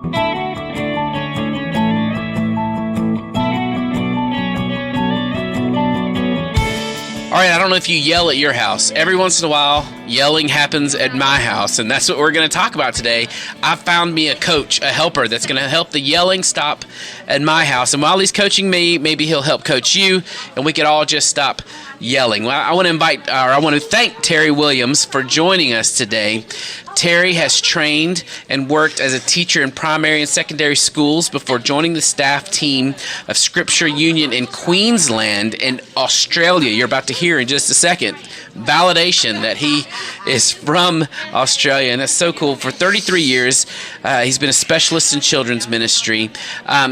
All right, I don't know if you yell at your house. Every once in a while, yelling happens at my house, and that's what we're going to talk about today. I found me a coach, a helper that's going to help the yelling stop at my house. And while he's coaching me, maybe he'll help coach you, and we could all just stop yelling. Well, I want to thank Terry Williams for joining us today. Terry has trained and worked as a teacher in primary and secondary schools before joining the staff team of Scripture Union in Queensland in Australia. You're about to hear in just a second validation that he is from Australia, and that's so cool. For 33 years, he's been a specialist in children's ministry.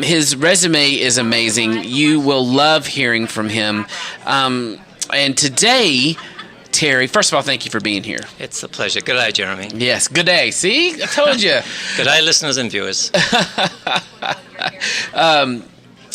His resume is amazing. You will love hearing from him. And today, Terry, first of all, thank you for being here. It's a pleasure. Good day, Jeremy. Yes, good day. See? I told you. Good day, listeners and viewers.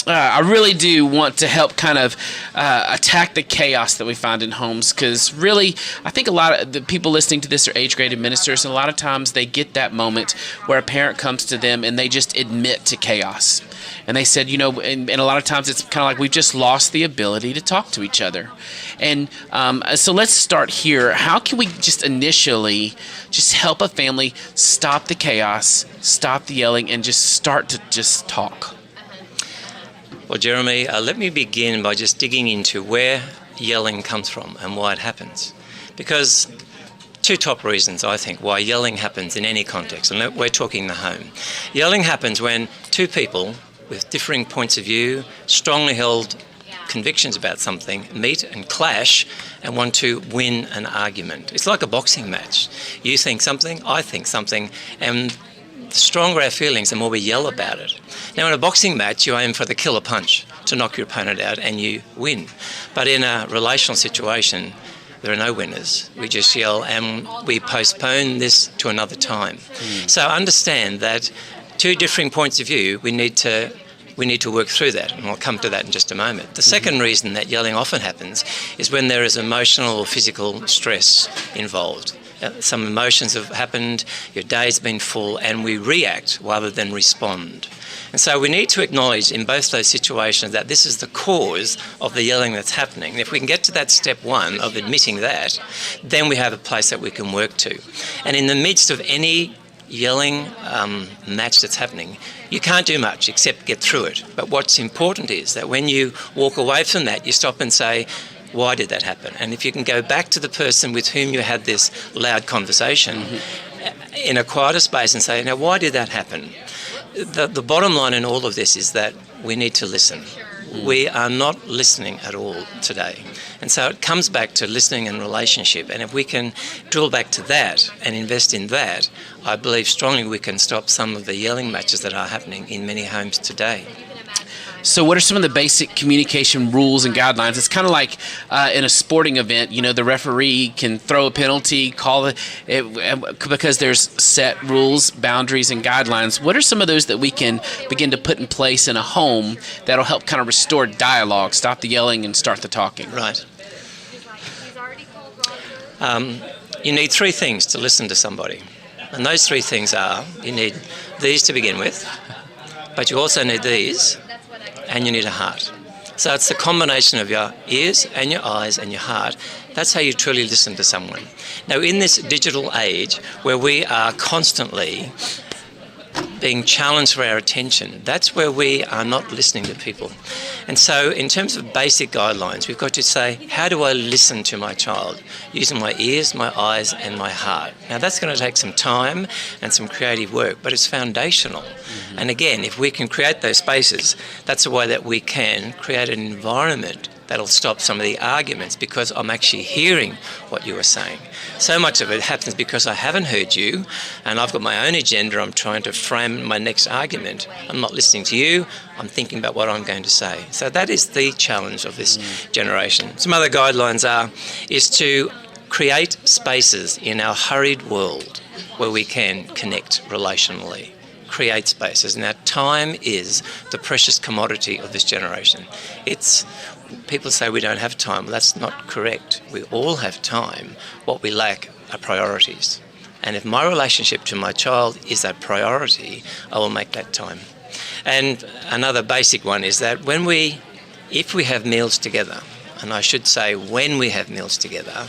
I really do want to help kind of attack the chaos that we find in homes, because really, I think a lot of the people listening to this are age-graded ministers, and a lot of times they get that moment where a parent comes to them and they just admit to chaos. And they said, and a lot of times it's kind of like we've just lost the ability to talk to each other. And so let's start here. How can we just initially just help a family stop the chaos, stop the yelling, and just start to just talk? Well, Jeremy, let me begin by just digging into where yelling comes from and why it happens. Because two top reasons, I think, why yelling happens in any context, and we're talking the home. Yelling happens when two people with differing points of view, strongly held convictions about something, meet and clash and want to win an argument. It's like a boxing match. You think something, I think something, and the stronger our feelings, the more we yell about it. Now, in a boxing match, you aim for the killer punch to knock your opponent out and you win. But in a relational situation, there are no winners. We just yell and we postpone this to another time. So understand that two differing points of view, we need to work through that, and I'll come to that in just a moment. The second reason that yelling often happens is when there is emotional or physical stress involved. Some emotions have happened, your day's been full, and we react rather than respond. And so we need to acknowledge in both those situations that this is the cause of the yelling that's happening. And if we can get to that step one of admitting that, then we have a place that we can work to. And in the midst of any yelling match that's happening, you can't do much except get through it. But what's important is that when you walk away from that, you stop and say, why did that happen? And if you can go back to the person with whom you had this loud conversation in a quieter space and say, now, why did that happen? The bottom line in all of this is that we need to listen. We are not listening at all today. And so it comes back to listening and relationship. And if we can drill back to that and invest in that, I believe strongly we can stop some of the yelling matches that are happening in many homes today. So what are some of the basic communication rules and guidelines? It's kind of like in a sporting event, the referee can throw a penalty, call it, because there's set rules, boundaries, and guidelines. What are some of those that we can begin to put in place in a home that'll help kind of restore dialogue, stop the yelling, and start the talking? Right. You need three things to listen to somebody. And those three things are, you need these to begin with, but you also need these, and you need a heart. So it's the combination of your ears and your eyes and your heart. That's how you truly listen to someone. Now, in this digital age where we are constantly being challenged for our attention, that's where we are not listening to people. And so in terms of basic guidelines, we've got to say, how do I listen to my child? Using my ears, my eyes, and my heart. Now, that's going to take some time and some creative work, but it's foundational. And again, if we can create those spaces, that's a way that we can create an environment that'll stop some of the arguments, because I'm actually hearing what you are saying. So much of it happens because I haven't heard you and I've got my own agenda. I'm trying to frame my next argument. I'm not listening to you. I'm thinking about what I'm going to say. So that is the challenge of this generation. Some other guidelines is to create spaces in our hurried world where we can connect relationally. Create spaces. Now, time is the precious commodity of this generation. People say we don't have time. Well, that's not correct. We all have time. What we lack are priorities. And if my relationship to my child is a priority, I will make that time. And another basic one is that if we have meals together, and I should say when we have meals together,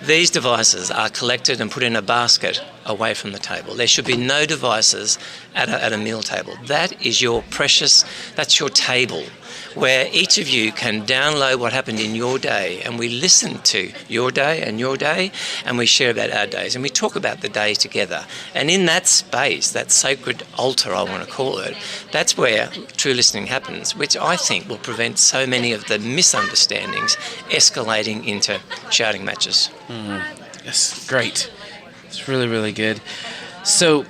these devices are collected and put in a basket away from the table. There should be no devices at a meal table. That is your precious, that's your table, where each of you can download what happened in your day, and we listen to your day, and we share about our days, and we talk about the day together. And in that space, that sacred altar, I want to call it, that's where true listening happens, which I think will prevent so many of the misunderstandings escalating into shouting matches. Yes, great. It's really, really good. So,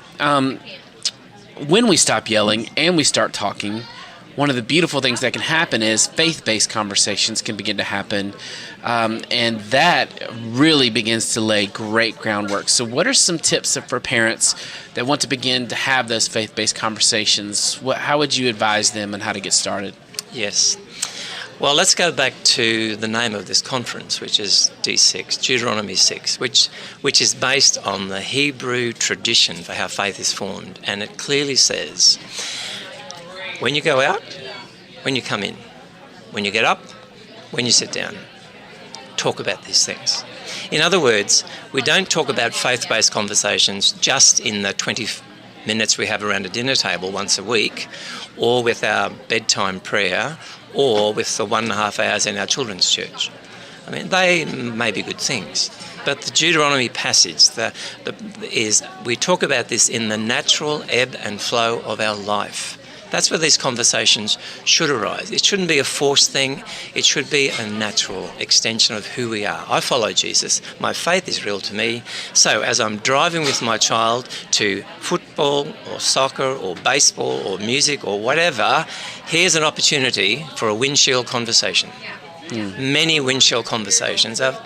when we stop yelling and we start talking, one of the beautiful things that can happen is faith-based conversations can begin to happen, and that really begins to lay great groundwork. So what are some tips for parents that want to begin to have those faith-based conversations? How would you advise them on how to get started? Yes. Well, let's go back to the name of this conference, which is D6, Deuteronomy 6, which is based on the Hebrew tradition for how faith is formed. And it clearly says, when you go out, when you come in, when you get up, when you sit down, talk about these things. In other words, we don't talk about faith-based conversations just in the 20 minutes we have around a dinner table once a week, or with our bedtime prayer, or with the 1.5 hours in our children's church. I mean, they may be good things, but the Deuteronomy passage is we talk about this in the natural ebb and flow of our life. That's where these conversations should arise. It shouldn't be a forced thing. It should be a natural extension of who we are. I follow Jesus. My faith is real to me. So as I'm driving with my child to football or soccer or baseball or music or whatever, here's an opportunity for a windshield conversation. Many windshield conversations are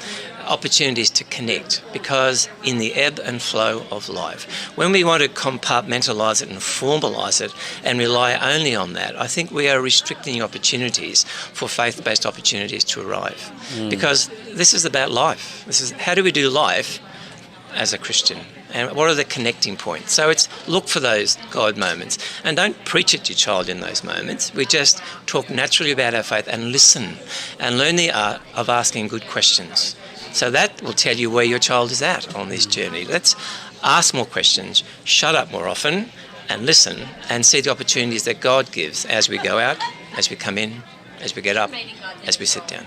opportunities to connect, because in the ebb and flow of life, when we want to compartmentalise it and formalise it and rely only on that, I think we are restricting opportunities for faith-based opportunities to arrive. Because this is about life. This is how do we do life as a Christian, and what are the connecting points? So it's look for those God moments, and don't preach it to your child in those moments. We just talk naturally about our faith and listen and learn the art of asking good questions. So that will tell you where your child is at on this journey. Let's ask more questions, shut up more often, and listen and see the opportunities that God gives as we go out, as we come in, as we get up, as we sit down.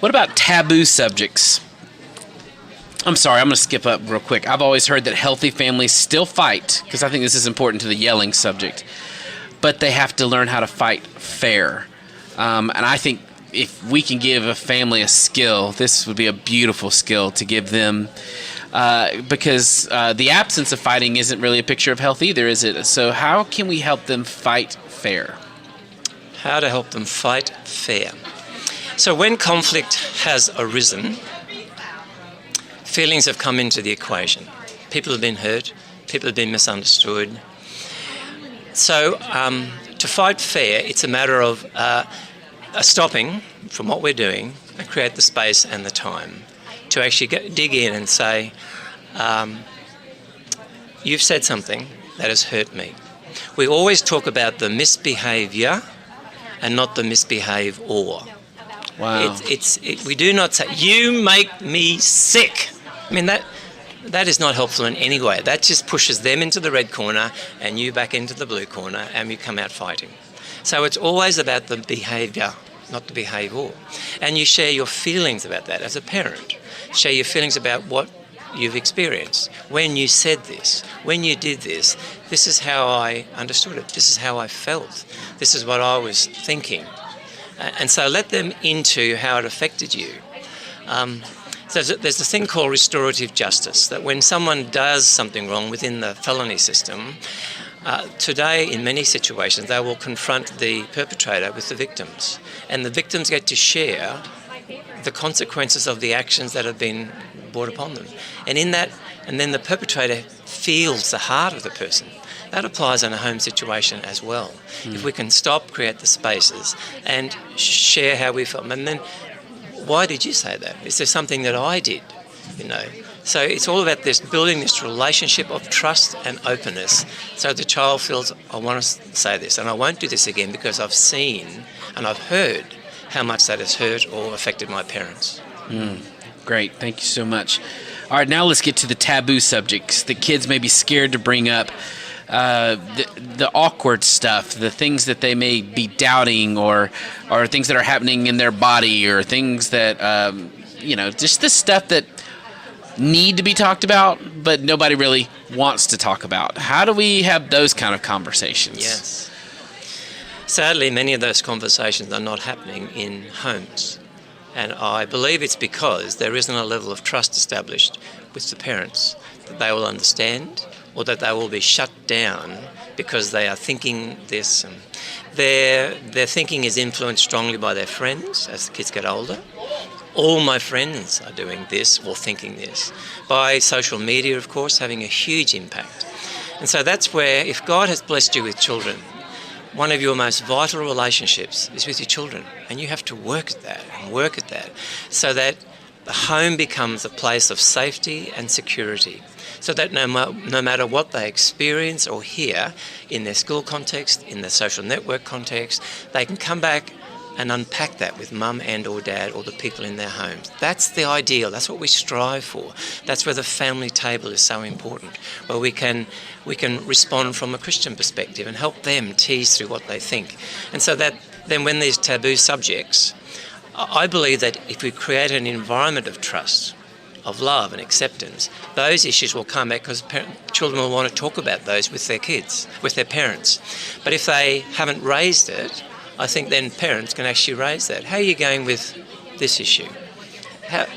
What about taboo subjects? I'm sorry, I'm going to skip up real quick. I've always heard that healthy families still fight, because I think this is important to the yelling subject, but they have to learn how to fight fair. And I think if we can give a family a skill, this would be a beautiful skill to give them, because the absence of fighting isn't really a picture of health either, is it? So how can we help them fight fair? How to help them fight fair. So when conflict has arisen, feelings have come into the equation. People have been hurt, people have been misunderstood. So to fight fair, it's a matter of stopping from what we're doing and create the space and the time to actually dig in and say, you've said something that has hurt me. We always talk about the misbehaviour and not the misbehave or. Wow. We do not say, you make me sick. I mean, that is not helpful in any way. That just pushes them into the red corner and you back into the blue corner, and we come out fighting. So it's always about the behaviour, not the behaviour. And you share your feelings about that as a parent. Share your feelings about what you've experienced. When you said this, when you did this, this is how I understood it. This is how I felt. This is what I was thinking. And so let them into how it affected you. So there's a thing called restorative justice, that when someone does something wrong within the felony system, today, in many situations, they will confront the perpetrator with the victims, and the victims get to share the consequences of the actions that have been brought upon them. And in that, and then the perpetrator feels the heart of the person. That applies in a home situation as well. If we can stop, create the spaces, and share how we felt, and then, why did you say that? Is there something that I did? So it's all about this building this relationship of trust and openness. So the child feels, I want to say this and I won't do this again because I've seen and I've heard how much that has hurt or affected my parents. Great. Thank you so much. All right, now let's get to the taboo subjects. The kids may be scared to bring up the awkward stuff, the things that they may be doubting or things that are happening in their body or things that, just the stuff that need to be talked about, but nobody really wants to talk about. How do we have those kind of conversations? Yes. Sadly, many of those conversations are not happening in homes. And I believe it's because there isn't a level of trust established with the parents that they will understand or that they will be shut down because they are thinking this. And their thinking is influenced strongly by their friends as the kids get older. All my friends are doing this or thinking this. By social media, of course, having a huge impact. And so that's where, if God has blessed you with children, one of your most vital relationships is with your children, and you have to work at that so that the home becomes a place of safety and security, so that no matter what they experience or hear in their school context, in their social network context, they can come back and unpack that with mum and or dad or the people in their homes. That's the ideal. That's what we strive for. That's where the family table is so important, where we can respond from a Christian perspective and help them tease through what they think. And so that then when there's taboo subjects, I believe that if we create an environment of trust, of love and acceptance, those issues will come back because children will want to talk about those with their kids, with their parents. But if they haven't raised it, I think then parents can actually raise that. How are you going with this issue?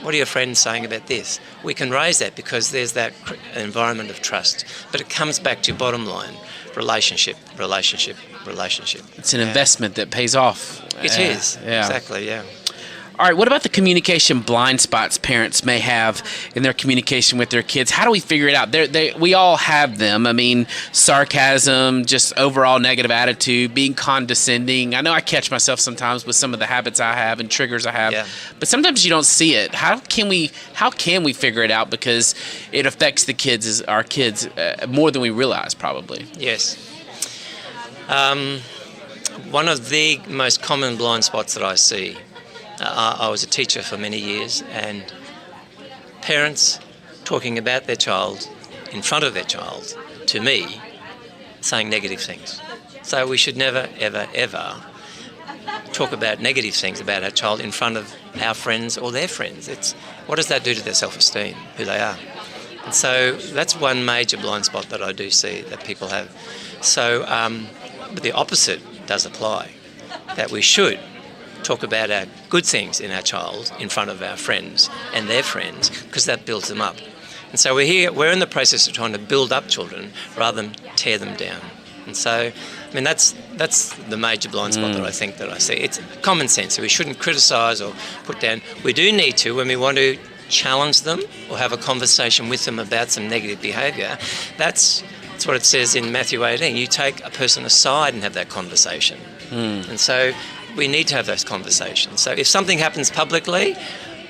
What are your friends saying about this? We can raise that because there's that environment of trust. But it comes back to bottom line, relationship. It's an investment that pays off. It is, exactly, yeah. All right, what about the communication blind spots parents may have in their communication with their kids? How do we figure it out? We all have them. I mean, sarcasm, just overall negative attitude, being condescending. I know I catch myself sometimes with some of the habits I have and triggers I have, but sometimes you don't see it. How can we figure it out? Because it affects our kids more than we realize, probably. Yes. One of the most common blind spots that I see, I was a teacher for many years, and parents talking about their child in front of their child to me, saying negative things. So we should never, ever, ever talk about negative things about our child in front of our friends or their friends. What does that do to their self-esteem, who they are? And so that's one major blind spot that I do see that people have. So but the opposite does apply, that we should talk about our good things in our child in front of our friends and their friends, because that builds them up. And so we're in the process of trying to build up children rather than tear them down. And so, I mean, that's the major blind spot that I see. It's common sense. So we shouldn't criticise or put down. We do need to, when we want to challenge them or have a conversation with them about some negative behaviour. That's what it says in Matthew 18. You take a person aside and have that conversation. And so we need to have those conversations. So if something happens publicly,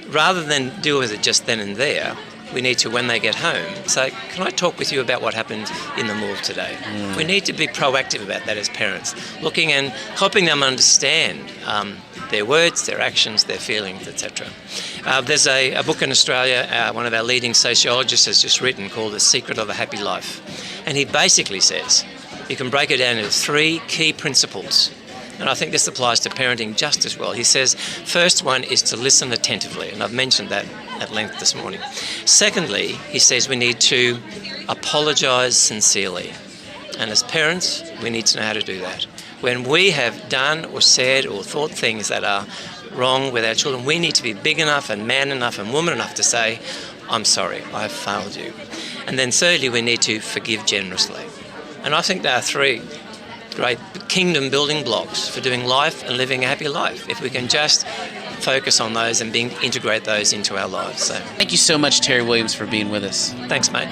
rather than deal with it just then and there, we need to, when they get home, say, can I talk with you about what happened in the mall today? We need to be proactive about that as parents, looking and helping them understand their words, their actions, their feelings, etc. There's a book in Australia, one of our leading sociologists has just written, called The Secret of a Happy Life. And he basically says, you can break it down into 3 key principles. And I think this applies to parenting just as well. He says, first one is to listen attentively, and I've mentioned that at length this morning. Secondly, he says we need to apologise sincerely. And as parents, we need to know how to do that. When we have done or said or thought things that are wrong with our children, we need to be big enough and man enough and woman enough to say, I'm sorry, I've failed you. And then thirdly, we need to forgive generously. And I think there are 3 great kingdom building blocks for doing life and living a happy life, if we can just focus on those and integrate those into our lives. So thank you so much, Terry Williams, for being with us. Thanks, mate.